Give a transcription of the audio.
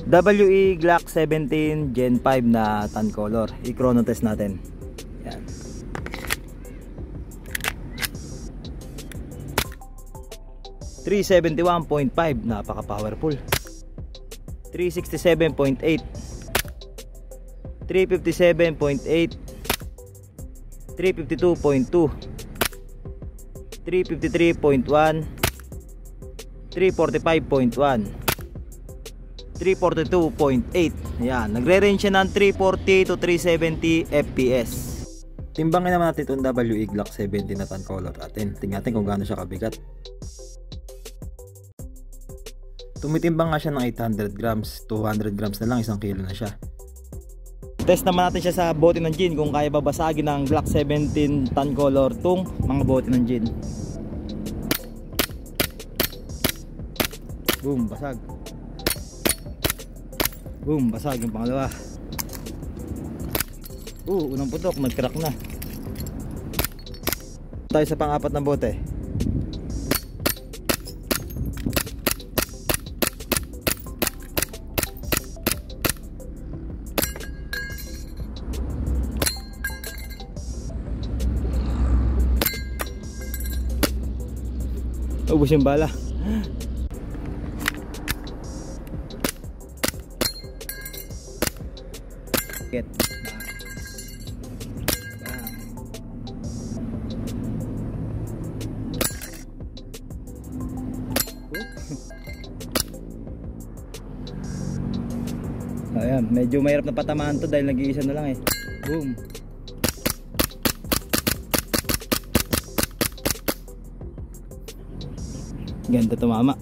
WE Glock 17 Gen 5 na tan color. I-chrono test natin. Yan. .371.5, napaka powerful. 367.8, 357.8, 352.2, 353.1, 345.1, 342.8. Yan, nagre-range siya ng 340 to 370 fps. Timbangin naman natin itong WE Glock 17 na tan color natin. Tingnan natin kung gaano siya kabigat. Tumitimbang nga siya ng 800 grams, 200 grams na lang, 1 kilo na siya. Test naman natin siya sa bote ng gin kung kaya babasagin ng Glock 17 tan color tong mga bote ng gin. Boom, basag. Boom, basag yung pangalawa. Unang putok, nag-crack na. Tayo sa pang-apat na bote. Ubus yung bala. Get. Ayan, medyo mahirap na patamaan to dahil nag-iisa na lang eh. Boom. Ganda tumama.